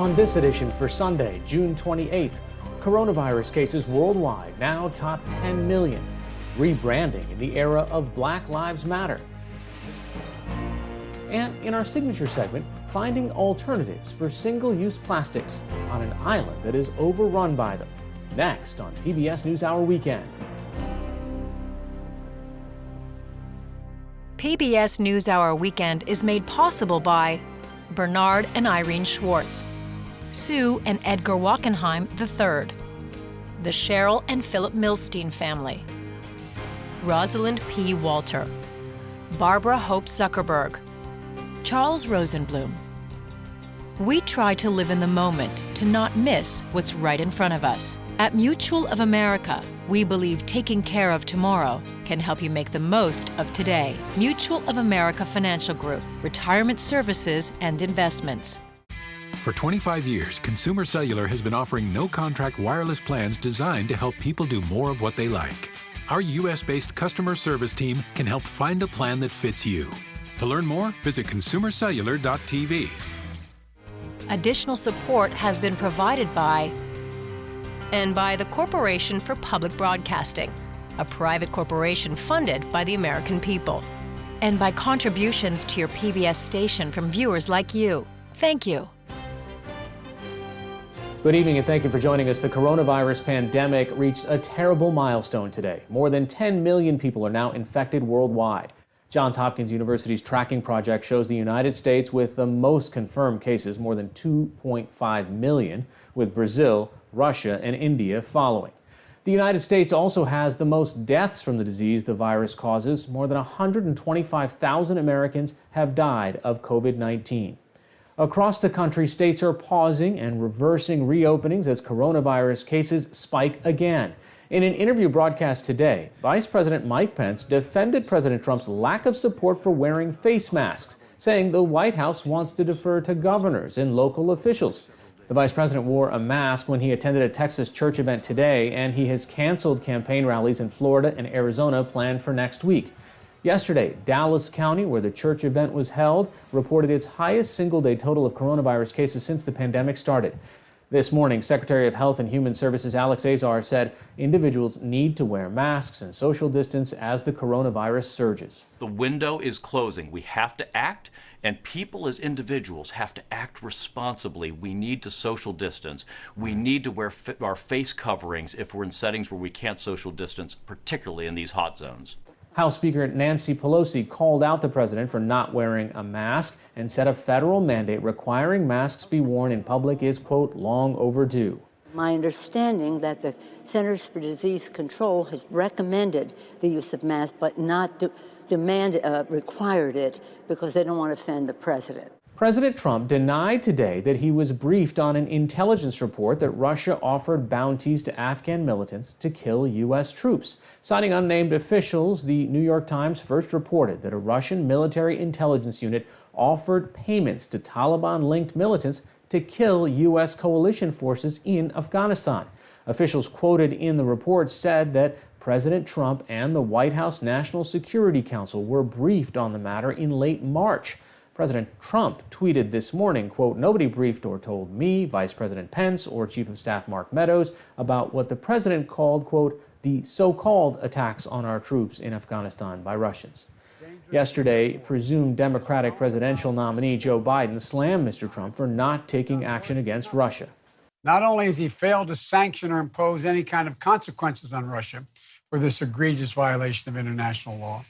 On this edition for Sunday, June 28th, coronavirus cases worldwide now top 10 million. Rebranding in the era of Black Lives Matter. And in our signature segment, finding alternatives for single-use plastics on an island that is overrun by them. Next on PBS NewsHour Weekend. PBS NewsHour Weekend is made possible by Bernard and Irene Schwartz, Sue and Edgar Wachenheim III, the Cheryl and Philip Milstein family, Rosalind P. Walter, Barbara Hope Zuckerberg, Charles Rosenblum. We try to live in the moment to not miss what's right in front of us. At Mutual of America, we believe taking care of tomorrow can help you make the most of today. Mutual of America Financial Group, retirement services and investments. For 25 years, Consumer Cellular has been offering no-contract wireless plans designed to help people do more of what they like. Our U.S.-based customer service team can help find a plan that fits you. To learn more, visit consumercellular.tv. Additional support has been provided by the Corporation for Public Broadcasting, a private corporation funded by the American people, and by contributions to your PBS station from viewers like you. Thank you. Good evening and thank you for joining us. The coronavirus pandemic reached a terrible milestone today. More than 10 million people are now infected worldwide. Johns Hopkins University's tracking project shows the United States with the most confirmed cases, more than 2.5 million, with Brazil, Russia, and India following. The United States also has the most deaths from the disease the virus causes. More than 125,000 Americans have died of COVID-19. Across the country, states are pausing and reversing reopenings as coronavirus cases spike again. In an interview broadcast today, Vice President Mike Pence defended President Trump's lack of support for wearing face masks, saying the White House wants to defer to governors and local officials. The vice president wore a mask when he attended a Texas church event today, and he has canceled campaign rallies in Florida and Arizona planned for next week. Yesterday, Dallas County, where the church event was held, reported its highest single-day total of coronavirus cases since the pandemic started. This morning, Secretary of Health and Human Services Alex Azar said individuals need to wear masks and social distance as the coronavirus surges. The window is closing. We have to act, and people as individuals have to act responsibly. We need to social distance. We need to wear our face coverings if we're in settings where we can't social distance, particularly in these hot zones. House Speaker Nancy Pelosi called out the president for not wearing a mask and said a federal mandate requiring masks be worn in public is, quote, long overdue. My understanding that the Centers for Disease Control has recommended the use of masks, but not required it because they don't want to offend the president. President Trump denied today that he was briefed on an intelligence report that Russia offered bounties to Afghan militants to kill U.S. troops. Citing unnamed officials, the New York Times first reported that a Russian military intelligence unit offered payments to Taliban-linked militants to kill U.S. coalition forces in Afghanistan. Officials quoted in the report said that President Trump and the White House National Security Council were briefed on the matter in late March. President Trump tweeted this morning, quote, nobody briefed or told me, Vice President Pence, or Chief of Staff Mark Meadows about what the president called, quote, the so-called attacks on our troops in Afghanistan by Russians. Yesterday, presumed Democratic presidential nominee Joe Biden slammed Mr. Trump for not taking action against Russia. Not only has he failed to sanction or impose any kind of consequences on Russia for this egregious violation of international law,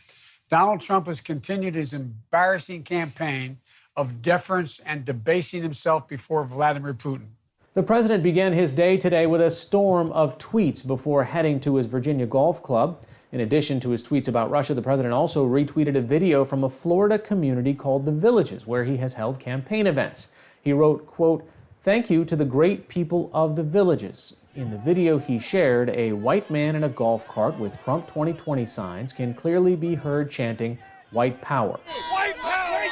Donald Trump has continued his embarrassing campaign of deference and debasing himself before Vladimir Putin. The president began his day today with a storm of tweets before heading to his Virginia golf club. In addition to his tweets about Russia, the president also retweeted a video from a Florida community called The Villages, where he has held campaign events. He wrote, quote, thank you to the great people of The Villages. In the video he shared, a white man in a golf cart with Trump 2020 signs can clearly be heard chanting, white power. White power!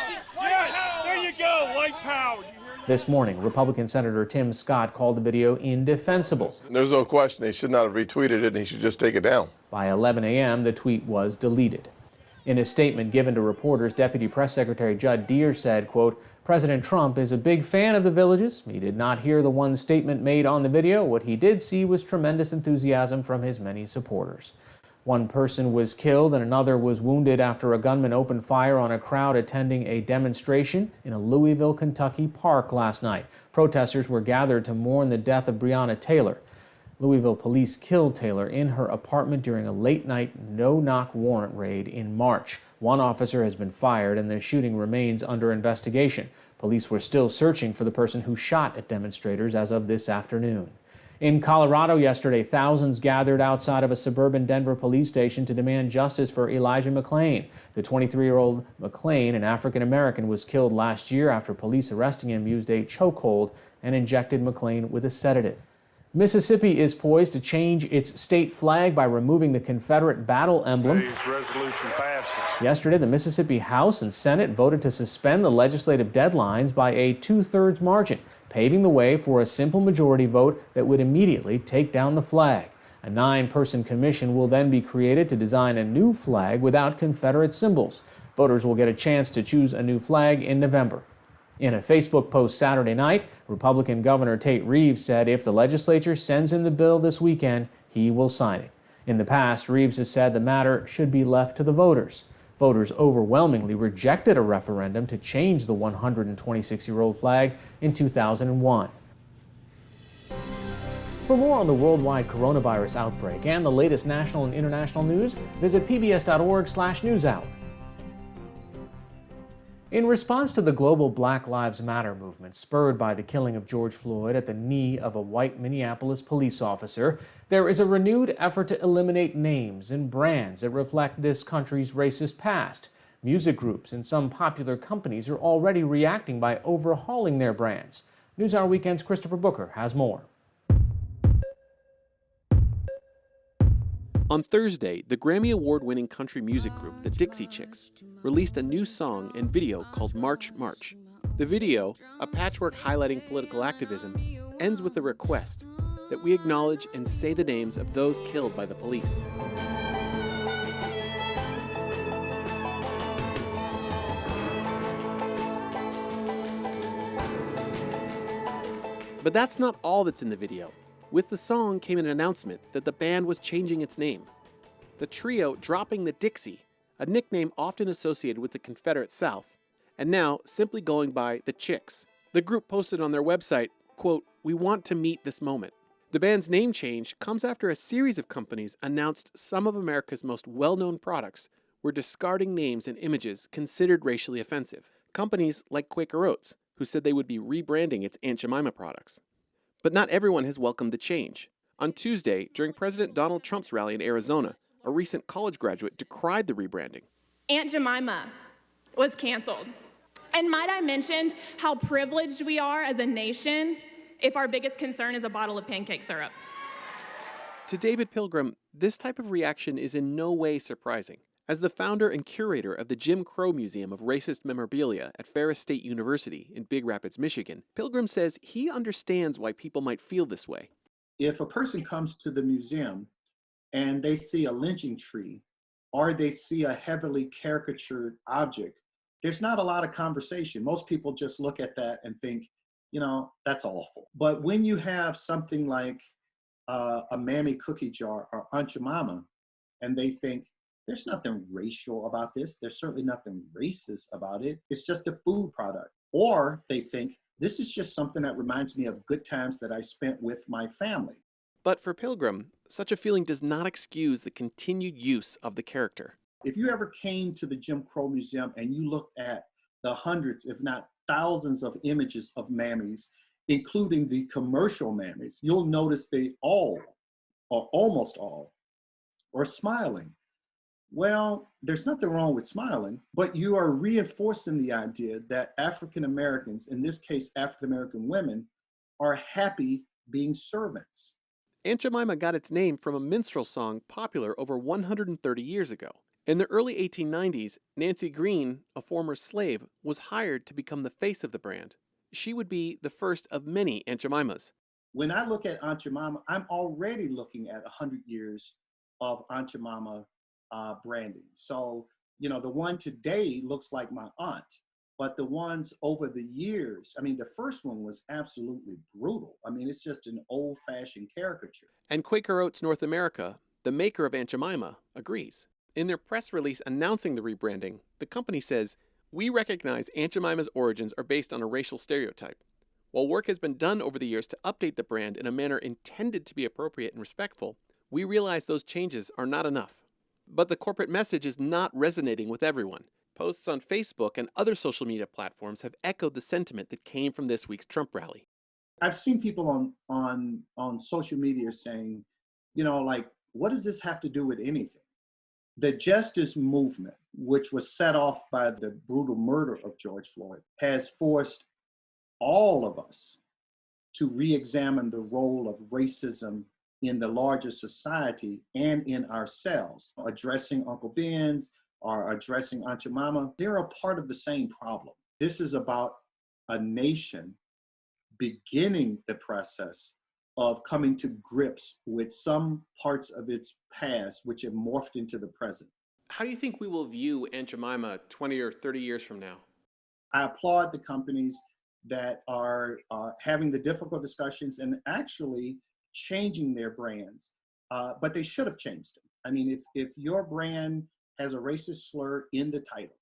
Yes, there you go, white power. This morning, Republican Senator Tim Scott called the video indefensible. There's no question he should not have retweeted it and he should just take it down. By 11 a.m., the tweet was deleted. In a statement given to reporters, Deputy Press Secretary Judd Deere said, quote, President Trump is a big fan of the villages. He did not hear the one statement made on the video. What he did see was tremendous enthusiasm from his many supporters. One person was killed and another was wounded after a gunman opened fire on a crowd attending a demonstration in a Louisville, Kentucky park last night. Protesters were gathered to mourn the death of Breonna Taylor. Louisville police killed Taylor in her apartment during a late-night no-knock warrant raid in March. One officer has been fired and the shooting remains under investigation. Police were still searching for the person who shot at demonstrators as of this afternoon. In Colorado yesterday, thousands gathered outside of a suburban Denver police station to demand justice for Elijah McClain. The 23-year-old McClain, an African-American, was killed last year after police arresting him used a chokehold and injected McClain with a sedative. Mississippi is poised to change its state flag by removing the Confederate battle emblem. Resolution passes. Yesterday, the Mississippi House and Senate voted to suspend the legislative deadlines by a two-thirds margin, paving the way for a simple majority vote that would immediately take down the flag. A 9-person commission will then be created to design a new flag without Confederate symbols. Voters will get a chance to choose a new flag in November. In a Facebook post Saturday night, Republican Governor Tate Reeves said if the legislature sends him the bill this weekend, he will sign it. In the past, Reeves has said the matter should be left to the voters. Voters overwhelmingly rejected a referendum to change the 126-year-old flag in 2001. For more on the worldwide coronavirus outbreak and the latest national and international news, visit pbs.org/newshour. In response to the global Black Lives Matter movement spurred by the killing of George Floyd at the knee of a white Minneapolis police officer, there is a renewed effort to eliminate names and brands that reflect this country's racist past. Music groups and some popular companies are already reacting by overhauling their brands. NewsHour Weekend's Christopher Booker has more. On Thursday, the Grammy Award-winning country music group, the Dixie Chicks, released a new song and video called March, March. The video, a patchwork highlighting political activism, ends with a request that we acknowledge and say the names of those killed by the police. But that's not all that's in the video. With the song came an announcement that the band was changing its name. The trio dropping the Dixie, a nickname often associated with the Confederate South, and now simply going by the Chicks. The group posted on their website, quote, "We want to meet this moment." The band's name change comes after a series of companies announced some of America's most well-known products were discarding names and images considered racially offensive. Companies like Quaker Oats, who said they would be rebranding its Aunt Jemima products. But not everyone has welcomed the change. On Tuesday, during President Donald Trump's rally in Arizona, a recent college graduate decried the rebranding. Aunt Jemima was canceled. And might I mention how privileged we are as a nation if our biggest concern is a bottle of pancake syrup? To David Pilgrim, this type of reaction is in no way surprising. As the founder and curator of the Jim Crow Museum of Racist Memorabilia at Ferris State University in Big Rapids, Michigan, Pilgrim says he understands why people might feel this way. If a person comes to the museum and they see a lynching tree or they see a heavily caricatured object, there's not a lot of conversation. Most people just look at that and think, you know, that's awful. But when you have something like a Mammy cookie jar or Aunt Jemima, and they think, there's nothing racial about this. There's certainly nothing racist about it. It's just a food product. Or they think, this is just something that reminds me of good times that I spent with my family. But for Pilgrim, such a feeling does not excuse the continued use of the character. If you ever came to the Jim Crow Museum and you looked at the hundreds, if not thousands of images of mammies, including the commercial mammies, you'll notice they all, or almost all, are smiling. Well, there's nothing wrong with smiling, but you are reinforcing the idea that African Americans, in this case African American women, are happy being servants. Aunt Jemima got its name from a minstrel song popular over 130 years ago. In the early 1890s, Nancy Green, a former slave, was hired to become the face of the brand. She would be the first of many Aunt Jemimas. When I look at Aunt Jemima, I'm already looking at 100 years of Aunt Jemima branding. So, you know, the one today looks like my aunt, But the ones over the years, I mean, the first one was absolutely brutal. I mean, it's just an old-fashioned caricature. And Quaker Oats North America, the maker of Aunt Jemima, agrees. In their press release announcing the rebranding, the company says, "We recognize Aunt Jemima's origins are based on a racial stereotype. While work has been done over the years to update the brand in a manner intended to be appropriate and respectful, we realize those changes are not enough." But the corporate message is not resonating with everyone. Posts on Facebook and other social media platforms have echoed the sentiment that came from this week's Trump rally. I've seen people on social media saying, you know, like, what does this have to do with anything? The justice movement, which was set off by the brutal murder of George Floyd, has forced all of us to re-examine the role of racism in the larger society and in ourselves. Addressing Uncle Ben's or addressing Aunt Jemima, they're a part of the same problem. This is about a nation beginning the process of coming to grips with some parts of its past which have morphed into the present. How do you think we will view Aunt Jemima 20 or 30 years from now? I applaud the companies that are having the difficult discussions and actually changing their brands, but they should have changed them. I mean, if your brand has a racist slur in the title,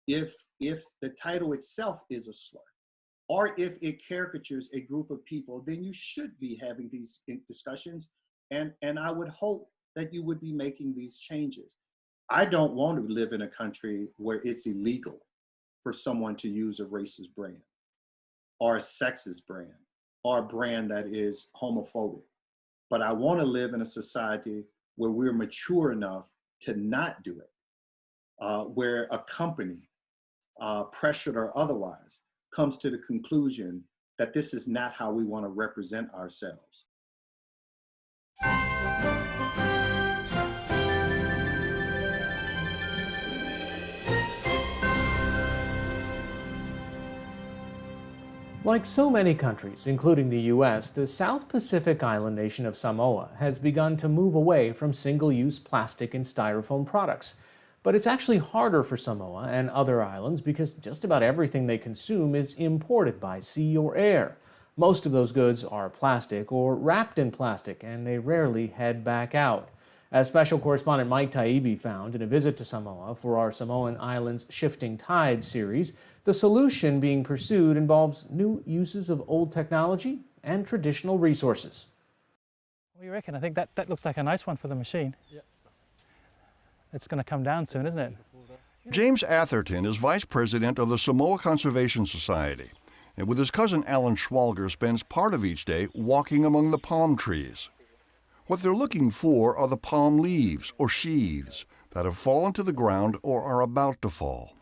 if the title itself is a slur, or if it caricatures a group of people, then you should be having these discussions, and I would hope that you would be making these changes. I don't want to live in a country where it's illegal for someone to use a racist brand, or a sexist brand, or a brand that is homophobic. But I want to live in a society where we're mature enough to not do it, where a company, pressured or otherwise, comes to the conclusion that this is not how we want to represent ourselves. Like so many countries, including the U.S., the South Pacific island nation of Samoa has begun to move away from single-use plastic and styrofoam products. But it's actually harder for Samoa and other islands because just about everything they consume is imported by sea or air. Most of those goods are plastic or wrapped in plastic, and they rarely head back out. As special correspondent Mike Taibbi found in a visit to Samoa for our Samoan Islands Shifting Tides series, the solution being pursued involves new uses of old technology and traditional resources. What do you reckon? I think that looks like a nice one for the machine. Yeah. It's going to come down soon, isn't it? James Atherton is vice president of the Samoa Conservation Society, and with his cousin Alan Schwalger spends part of each day walking among the palm trees. What they're looking for are the palm leaves or sheaths that have fallen to the ground or are about to fall.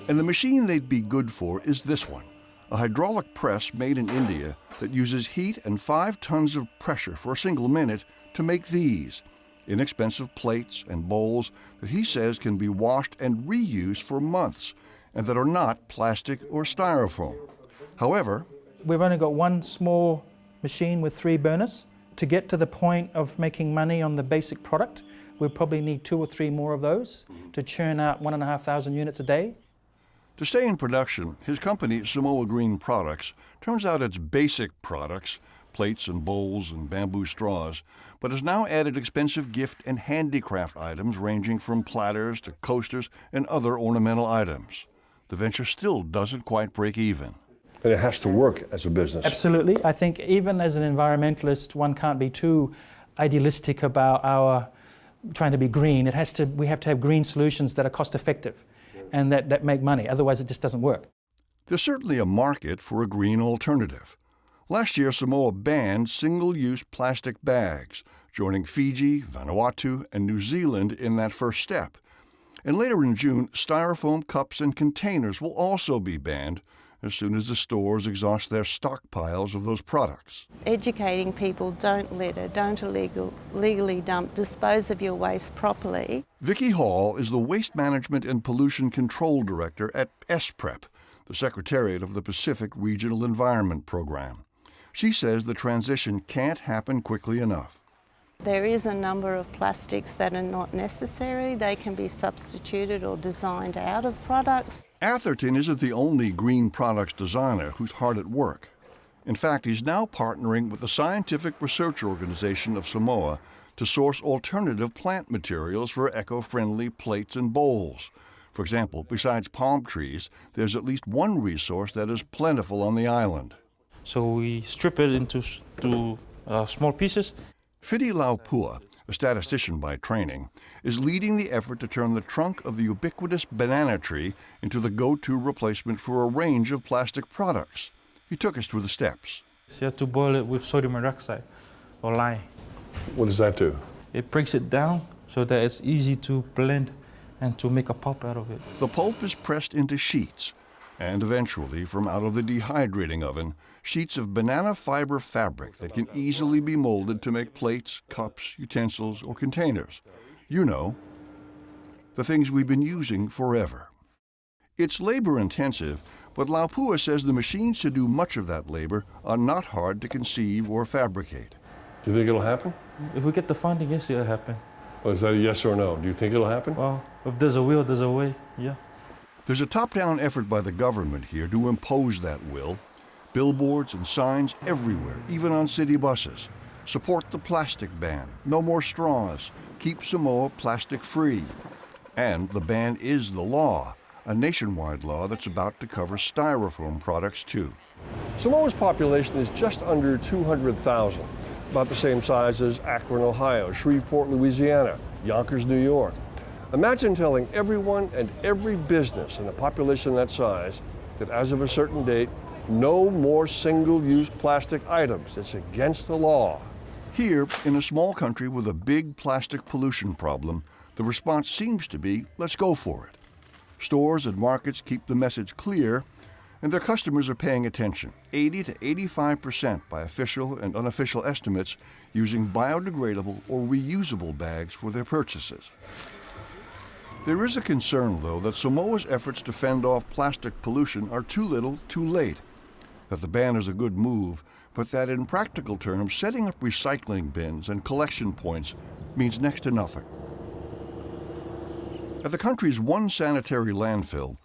And the machine they'd be good for is this one, a hydraulic press made in India that uses heat and 5 tons of pressure for a single minute to make these inexpensive plates and bowls that he says can be washed and reused for months and that are not plastic or styrofoam. However, we've only got one small machine with 3 burners. To get to the point of making money on the basic product, we'll probably need 2 or 3 more of those to churn out 1,500 units a day. To stay in production, his company, Samoa Green Products, turns out its basic products, plates and bowls and bamboo straws, but has now added expensive gift and handicraft items ranging from platters to coasters and other ornamental items. The venture still doesn't quite break even. But it has to work as a business. Absolutely. I think even as an environmentalist, one can't be too idealistic about our trying to be green. We have to have green solutions that are cost effective and that make money. Otherwise, it just doesn't work. There's certainly a market for a green alternative. Last year, Samoa banned single-use plastic bags, joining Fiji, Vanuatu, and New Zealand in that first step. And later in June, styrofoam cups and containers will also be banned as soon as the stores exhaust their stockpiles of those products. Educating people, don't litter, don't illegally dump, dispose of your waste properly. Vicki Hall is the Waste Management and Pollution Control Director at SPREP, the Secretariat of the Pacific Regional Environment Program. She says the transition can't happen quickly enough. There is a number of plastics that are not necessary. They can be substituted or designed out of products. Atherton isn't the only green products designer who's hard at work. In fact, he's now partnering with the Scientific Research Organization of Samoa to source alternative plant materials for eco-friendly plates and bowls. For example, besides palm trees, there's at least one resource that is plentiful on the island. So we strip it into small pieces. Fidi Laupua, a statistician by training, is leading the effort to turn the trunk of the ubiquitous banana tree into the go-to replacement for a range of plastic products. He took us through the steps. So you have to boil it with sodium hydroxide or lye. What does that do? It breaks it down so that it's easy to blend and to make a pulp out of it. The pulp is pressed into sheets, and eventually, from out of the dehydrating oven, sheets of banana fiber fabric that can easily be molded to make plates, cups, utensils, or containers. You know, the things we've been using forever. It's labor-intensive, but Laupua says the machines to do much of that labor are not hard to conceive or fabricate. Do you think it'll happen? If we get the funding, yes, it'll happen. Oh, is that a yes or no? Do you think it'll happen? Well, if there's a will, there's a way, yeah. There's a top-down effort by the government here to impose that will. Billboards and signs everywhere, even on city buses. Support the plastic ban. No more straws. Keep Samoa plastic-free. And the ban is the law, a nationwide law that's about to cover styrofoam products too. Samoa's population is just under 200,000, about the same size as Akron, Ohio, Shreveport, Louisiana, Yonkers, New York. Imagine telling everyone and every business in a population that size that as of a certain date, no more single-use plastic items. It's against the law. Here, in a small country with a big plastic pollution problem, the response seems to be, let's go for it. Stores and markets keep the message clear, and their customers are paying attention. 80 to 85% by official and unofficial estimates using biodegradable or reusable bags for their purchases. There is a concern, though, that Samoa's efforts to fend off plastic pollution are too little, too late. That the ban is a good move, but that in practical terms, setting up recycling bins and collection points means next to nothing. At the country's one sanitary landfill,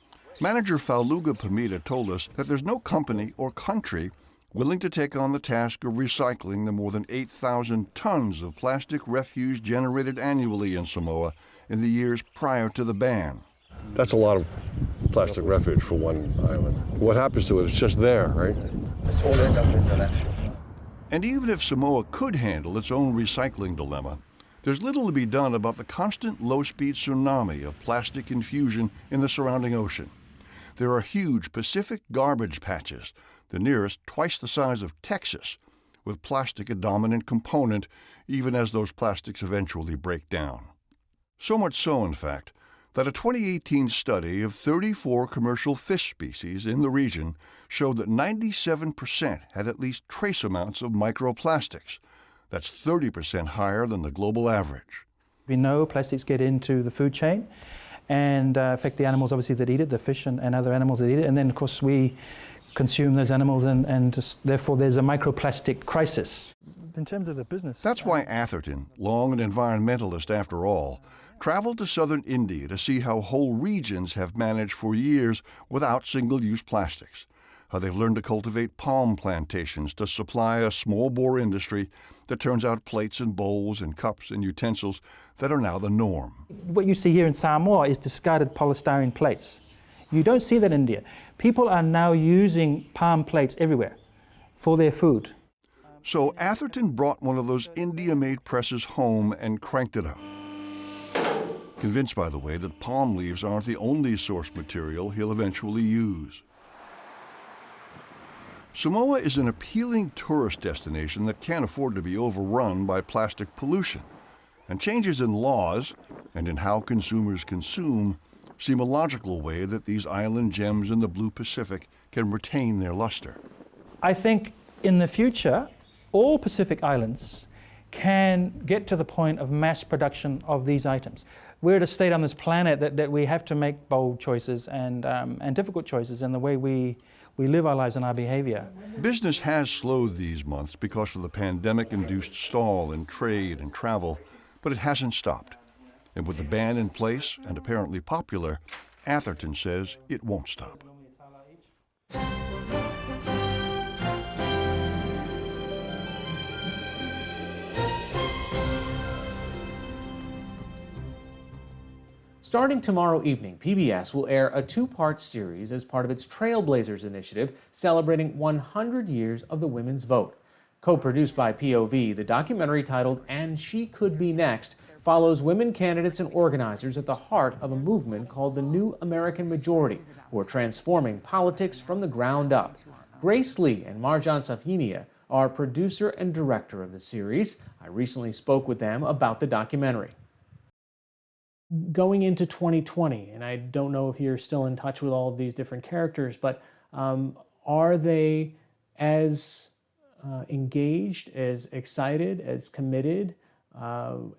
manager Fauluga Pamita told us that there's no company or country willing to take on the task of recycling the more than 8,000 tons of plastic refuse generated annually in Samoa in the years prior to the ban. That's a lot of plastic refuge for one island. What happens to it? It's just there, right? It's all end up in the landfill. And even if Samoa could handle its own recycling dilemma, there's little to be done about the constant low-speed tsunami of plastic infusion in the surrounding ocean. There are huge Pacific garbage patches, the nearest twice the size of Texas, with plastic a dominant component, even as those plastics eventually break down. So much so, in fact, that a 2018 study of 34 commercial fish species in the region showed that 97% had at least trace amounts of microplastics. That's 30% higher than the global average. We know plastics get into the food chain and affect the animals, obviously, that eat it, the fish and other animals that eat it. And then, of course, we consume those animals, and therefore there's a microplastic crisis. In terms of the business. That's why Atherton, long an environmentalist after all, traveled to southern India to see how whole regions have managed for years without single-use plastics, how they've learned to cultivate palm plantations to supply a small-bore industry that turns out plates and bowls and cups and utensils that are now the norm. What you see here in Samoa is discarded polystyrene plates. You don't see that in India. People are now using palm plates everywhere for their food. So Atherton brought one of those India-made presses home and cranked it up. Convinced, by the way, that palm leaves aren't the only source material he'll eventually use. Samoa is an appealing tourist destination that can't afford to be overrun by plastic pollution. And changes in laws and in how consumers consume seem a logical way that these island gems in the blue Pacific can retain their luster. I think in the future, all Pacific islands can get to the point of mass production of these items. We're at a state on this planet that we have to make bold choices and difficult choices in the way we live our lives and our behavior. Business has slowed these months because of the pandemic-induced stall in trade and travel, but it hasn't stopped. And with the ban in place and apparently popular, Atherton says it won't stop. Starting tomorrow evening, PBS will air a two-part series as part of its Trailblazers initiative celebrating 100 years of the women's vote. Co-produced by POV, the documentary titled And She Could Be Next follows women candidates and organizers at the heart of a movement called the New American Majority, who are transforming politics from the ground up. Grace Lee and Marjan Safiniya are producer and director of the series. I recently spoke with them about the documentary. Going into 2020, and I don't know if you're still in touch with all of these different characters, but are they as engaged, as excited, as committed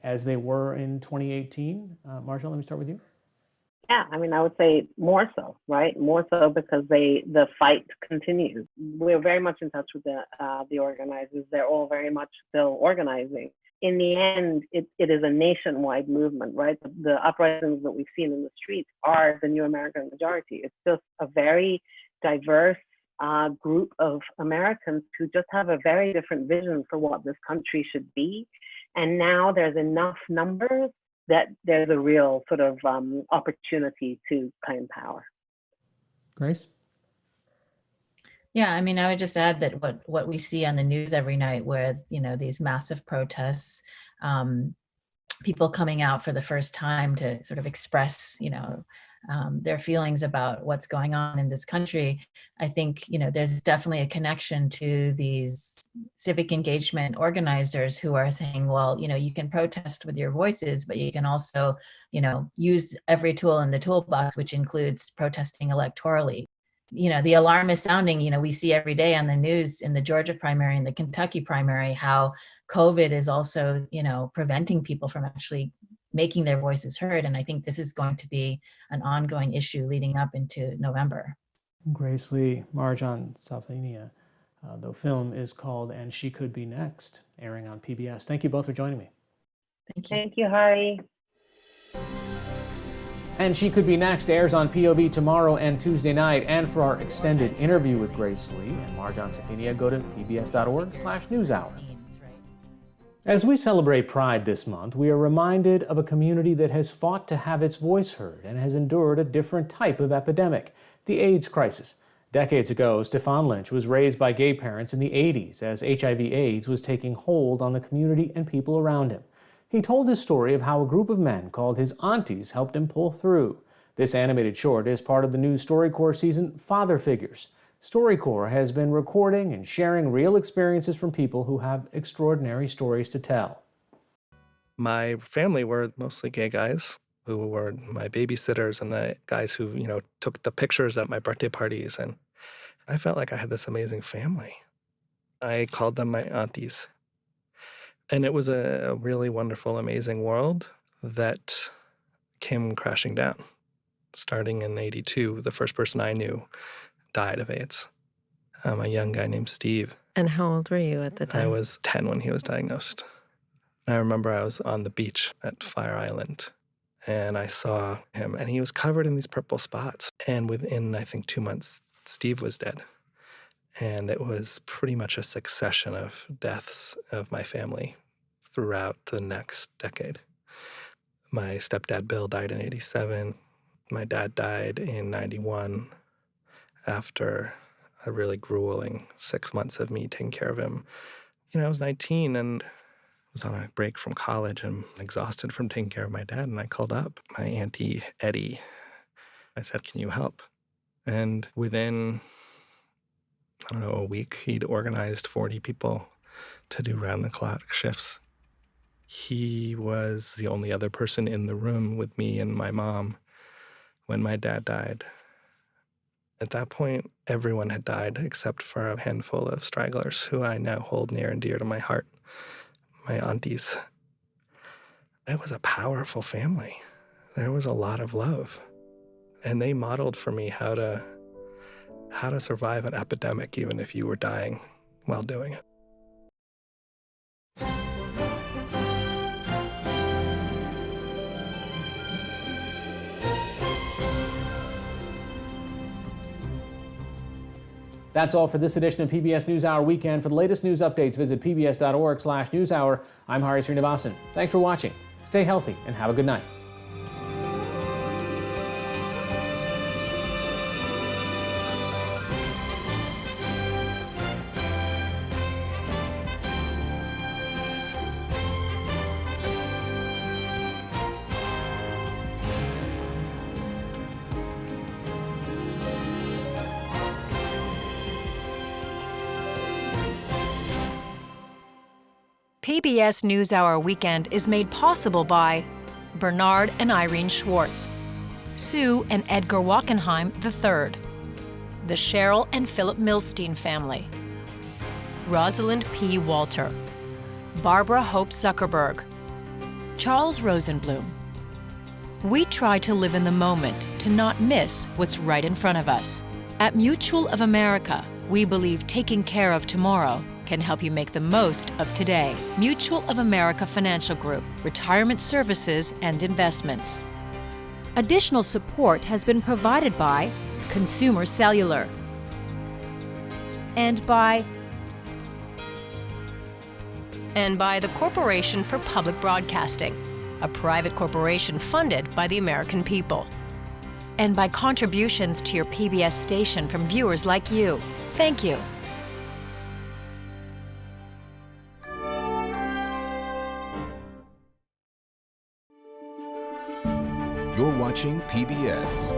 as they were in 2018? Marjan, let me start with you. Yeah, I mean, I would say more so, right? More so because the fight continues. We're very much in touch with the organizers. They're all very much still organizing. In the end, it is a nationwide movement, right? The uprisings that we've seen in the streets are the New American Majority. It's just a very diverse group of Americans who just have a very different vision for what this country should be. And now there's enough numbers that there's a real sort of opportunity to claim power. Grace? Yeah, I mean, I would just add that what we see on the news every night with, these massive protests, people coming out for the first time to sort of express, their feelings about what's going on in this country. I think, there's definitely a connection to these civic engagement organizers who are saying, well, you can protest with your voices, but you can also, use every tool in the toolbox, which includes protesting electorally. The alarm is sounding. We see every day on the news in the Georgia primary and the Kentucky primary how COVID is also, preventing people from actually making their voices heard. And I think this is going to be an ongoing issue leading up into November. Grace Lee, Marjan Safiniya. The film is called And She Could Be Next, airing on PBS. Thank you both for joining me. Thank you, Hari. And She Could Be Next airs on POV tomorrow and Tuesday night. And for our extended interview with Grace Lee and Marjan Safiniya, go to pbs.org/newshour. As we celebrate Pride this month, we are reminded of a community that has fought to have its voice heard and has endured a different type of epidemic, the AIDS crisis. Decades ago, Stefan Lynch was raised by gay parents in the 80s as HIV/AIDS was taking hold on the community and people around him. He told his story of how a group of men called his aunties helped him pull through. This animated short is part of the new StoryCorps season, Father Figures. StoryCorps has been recording and sharing real experiences from people who have extraordinary stories to tell. My family were mostly gay guys who were my babysitters and the guys who, took the pictures at my birthday parties. And I felt like I had this amazing family. I called them my aunties. And it was a really wonderful, amazing world that came crashing down. Starting in '82, the first person I knew died of AIDS. A young guy named Steve. And how old were you at the time? I was 10 when he was diagnosed. I remember I was on the beach at Fire Island, and I saw him, and he was covered in these purple spots. And within, I think, 2 months, Steve was dead. And it was pretty much a succession of deaths of my family throughout the next decade. My stepdad, Bill, died in '87. My dad died in '91 after a really grueling 6 months of me taking care of him. I was 19 and was on a break from college and exhausted from taking care of my dad. And I called up my Auntie Eddie. I said, "Can you help?" And within a week, he'd organized 40 people to do round-the-clock shifts. He was the only other person in the room with me and my mom when my dad died. At that point, everyone had died except for a handful of stragglers who I now hold near and dear to my heart, my aunties. It was a powerful family. There was a lot of love. And they modeled for me how to survive an epidemic even if you were dying while doing it. That's all for this edition of PBS NewsHour Weekend. For the latest news updates, visit pbs.org/newshour. I'm Hari Srinivasan. Thanks for watching. Stay healthy and have a good night. PBS NewsHour Weekend is made possible by Bernard and Irene Schwartz, Sue and Edgar Wachenheim III, the Cheryl and Philip Milstein family, Rosalind P. Walter, Barbara Hope Zuckerberg, Charles Rosenblum. We try to live in the moment to not miss what's right in front of us. At Mutual of America, we believe taking care of tomorrow can help you make the most of today. Mutual of America Financial Group, retirement services and investments. Additional support has been provided by Consumer Cellular and by the Corporation for Public Broadcasting, a private corporation funded by the American people. And by contributions to your PBS station from viewers like you. Thank you. You're watching PBS.